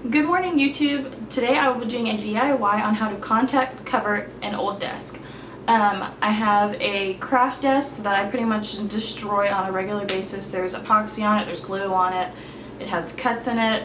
Good morning, YouTube. Today I will be doing a DIY on how to contact cover an old desk. I have a craft desk that I pretty much destroy on a regular basis. There's epoxy on it, there's glue on it, it has cuts in it.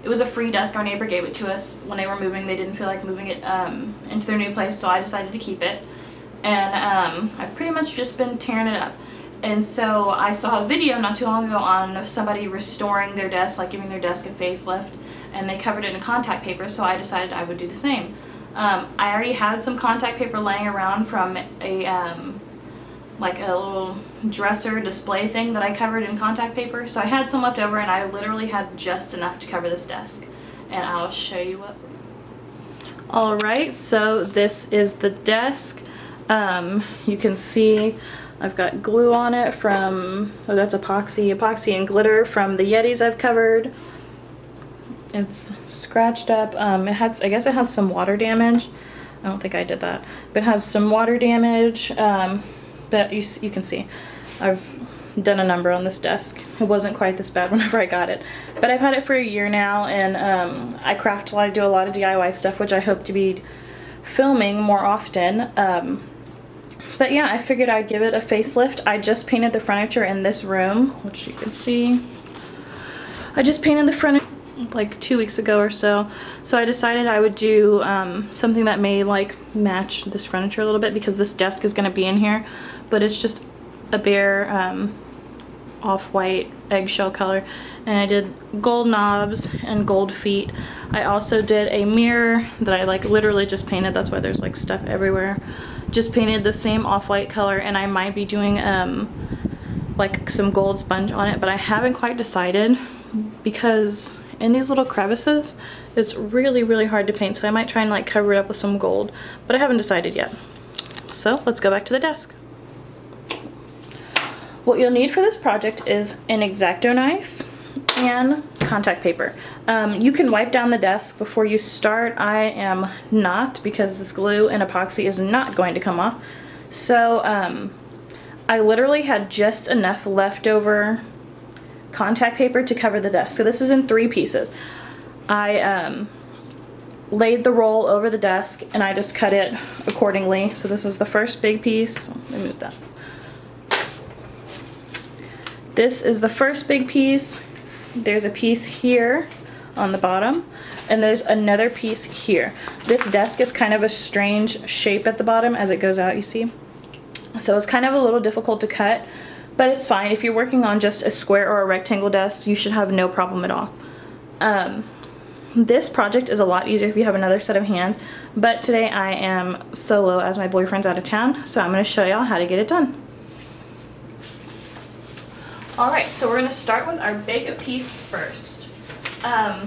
It was a free desk. Our neighbor gave it to us when they were moving. They didn't feel like moving it into their new place, so I decided to keep it. And I've pretty much just been tearing it up. And so I saw a video not too long ago on somebody restoring their desk, like giving their desk a facelift, and they covered it in contact paper, so I decided I would do the same. I already had some contact paper laying around from a like a little dresser display thing that I covered in contact paper, so I had some left over and I literally had just enough to cover this desk, and I'll show you what. Alright, so this is the desk. You can see I've got glue on it from, oh, that's epoxy and glitter from the Yetis I've covered. It's scratched up. I guess it has some water damage. I don't think I did that, but it has some water damage. But you can see I've done a number on this desk. It wasn't quite this bad whenever I got it, but I've had it for a year now, and I craft a lot, do a lot of DIY stuff, which I hope to be filming more often. But yeah, I figured I'd give it a facelift. I just painted the furniture in this room, which you can see. I just painted the furniture like 2 weeks ago or so. So I decided I would do something that may like match this furniture a little bit, because this desk is going to be in here, but it's just a bare off-white eggshell color. And I did gold knobs and gold feet. I also did a mirror that I like literally just painted. That's why there's like stuff everywhere. Just painted the same off-white color, and I might be doing like some gold sponge on it, but I haven't quite decided, because in these little crevices it's really hard to paint, so I might try and like cover it up with some gold, but I haven't decided yet. So let's go back to the desk. What you'll need for this project is an X-Acto knife and contact paper. You can wipe down the desk before you start. I am not, because this glue and epoxy is not going to come off. So I literally had just enough leftover contact paper to cover the desk. So this is in 3 pieces. I laid the roll over the desk and I just cut it accordingly. So this is the first big piece. Let me move that. This is the first big piece. There's a piece here on the bottom, and there's another piece here. This desk is kind of a strange shape at the bottom as it goes out, you see? So it's kind of a little difficult to cut, but it's fine. If you're working on just a square or a rectangle desk, you should have no problem at all. This project is a lot easier if you have another set of hands, but today I am solo as my boyfriend's out of town, so I'm going to show y'all how to get it done. Alright, so we're going to start with our big piece first. What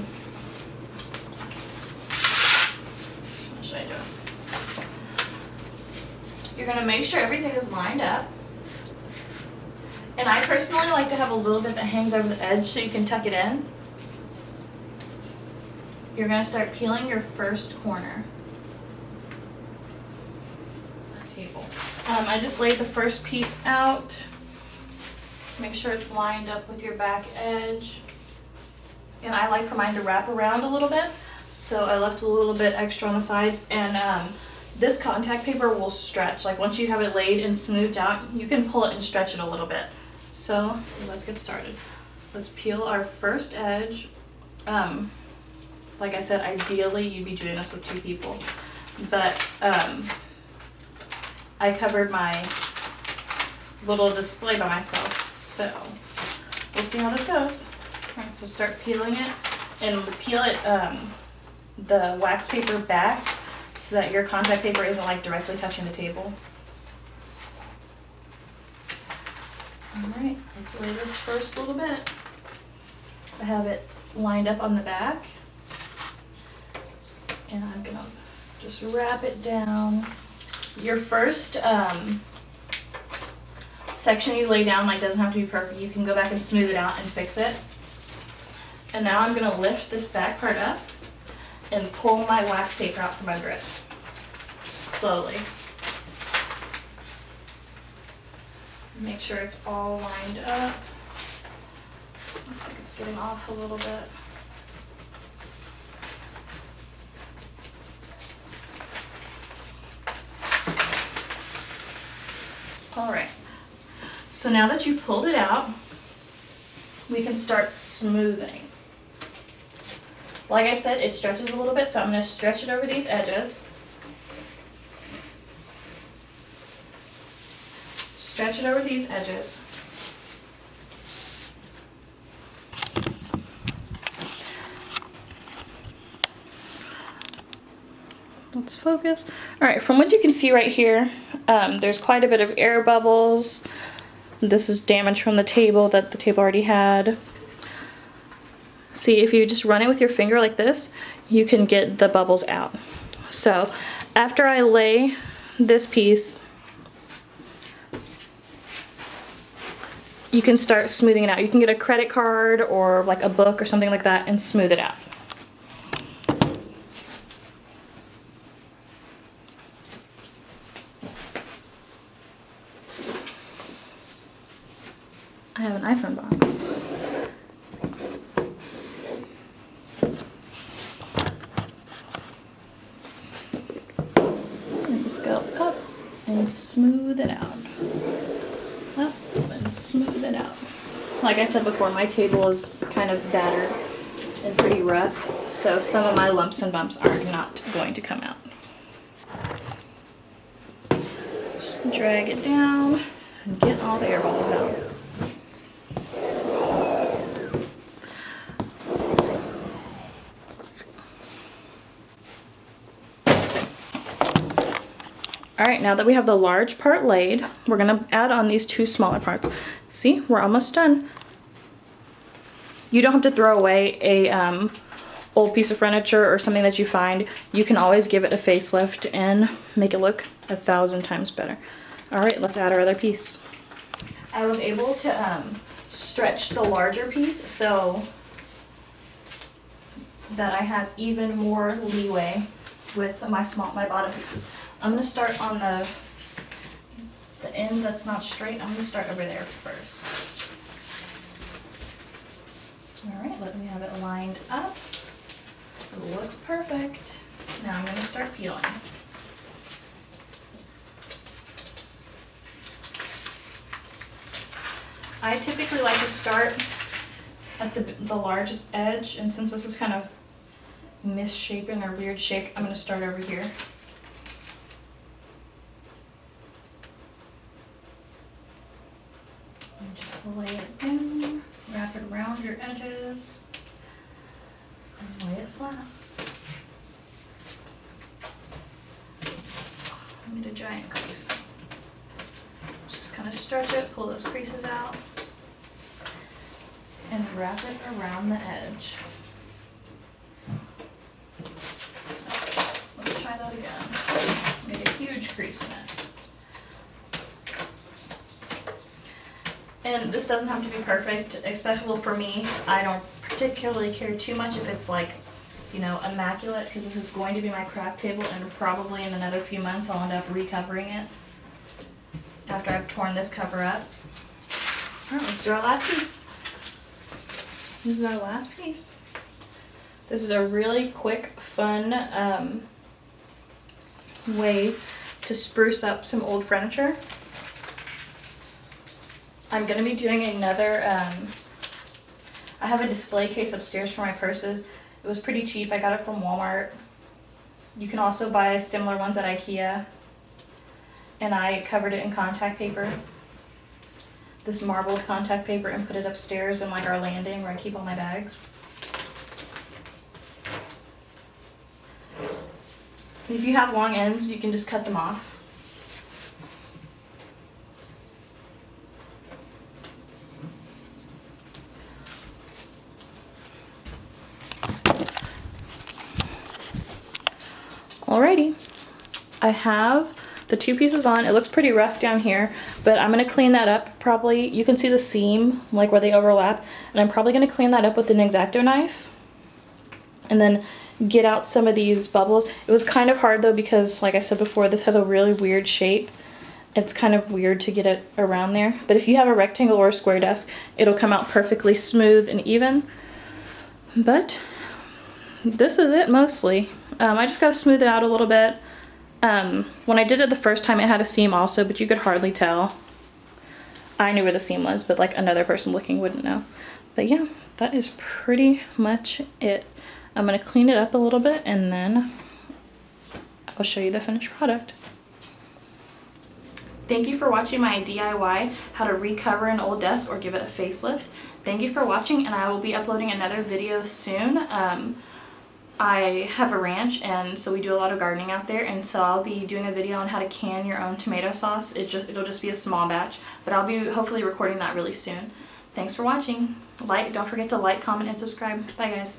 should I do? You're going to make sure everything is lined up. And I personally like to have a little bit that hangs over the edge so you can tuck it in. You're going to start peeling your first corner. Table. I just laid the first piece out. Make sure it's lined up with your back edge. And I like for mine to wrap around a little bit, so I left a little bit extra on the sides. And this contact paper will stretch. Like once you have it laid and smoothed out, you can pull it and stretch it a little bit. So let's get started. Let's peel our first edge. Like I said, ideally you'd be doing this with 2 people, but I covered my little display by myself. So we'll see how this goes. Alright, so start peeling it, and peel it the wax paper back so that your contact paper isn't like directly touching the table. Alright, let's lay this first little bit. I have it lined up on the back, and I'm gonna just wrap it down. Your first section you lay down like doesn't have to be perfect. You can go back and smooth it out and fix it. And now I'm going to lift this back part up and pull my wax paper out from under it slowly. Make sure it's all lined up. Looks like it's getting off a little bit. So now that you've pulled it out, we can start smoothing. Like I said, it stretches a little bit, so I'm going to stretch it over these edges. Stretch it over these edges. Let's focus. All right, from what you can see right here, there's quite a bit of air bubbles. This is damage from the table that the table already had. See, if you just run it with your finger like this, you can get the bubbles out. So after I lay this piece, you can start smoothing it out. You can get a credit card or like a book or something like that and smooth it out. I have an iPhone box. And just go up and smooth it out. Up and smooth it out. Like I said before, my table is kind of battered and pretty rough, so some of my lumps and bumps are not going to come out. Just drag it down and get all the air bubbles out. All right, now that we have the large part laid, we're gonna add on these two smaller parts. See, we're almost done. You don't have to throw away a old piece of furniture or something that you find. You can always give it a facelift and make it look 1,000 times better. All right, let's add our other piece. I was able to stretch the larger piece so that I have even more leeway with my bottom pieces. I'm going to start on the end that's not straight. I'm going to start over there first. All right, let me have it lined up. It looks perfect. Now I'm going to start peeling. I typically like to start at the largest edge, and since this is kind of misshapen or weird shaped, I'm going to start over here. And just lay it down, wrap it around your edges, and lay it flat. I made a giant crease. Just kind of stretch it, pull those creases out, and wrap it around the edge. Let's try that again. Made a huge crease in it. And this doesn't have to be perfect, especially for me. I don't particularly care too much if it's like, you know, immaculate, because this is going to be my craft table, and probably in another few months I'll end up recovering it after I've torn this cover up. All right, let's do our last piece. This is our last piece. This is a really quick, fun way to spruce up some old furniture. I'm going to be doing another, I have a display case upstairs for my purses. It was pretty cheap. I got it from Walmart. You can also buy similar ones at IKEA. And I covered it in contact paper, this marbled contact paper, and put it upstairs in like our landing where I keep all my bags. If you have long ends, you can just cut them off. Alrighty, I have the two pieces on. It looks pretty rough down here, but I'm going to clean that up probably. You can see the seam, like where they overlap, and I'm probably going to clean that up with an X-Acto knife and then get out some of these bubbles. It was kind of hard though because, like I said before, this has a really weird shape. It's kind of weird to get it around there, but if you have a rectangle or a square desk, it'll come out perfectly smooth and even. But this is it mostly. I just got to smooth it out a little bit. When I did it the first time, it had a seam also, but you could hardly tell. I knew where the seam was, but like another person looking wouldn't know. But yeah, that is pretty much it. I'm gonna clean it up a little bit and then I'll show you the finished product. Thank you for watching my DIY, how to recover an old desk or give it a facelift. Thank you for watching, and I will be uploading another video soon. I have a ranch, and so we do a lot of gardening out there, and so I'll be doing a video on how to can your own tomato sauce. It'll just be a small batch, but I'll be hopefully recording that really soon. Thanks for watching. Don't forget to like, comment, and subscribe. Bye guys.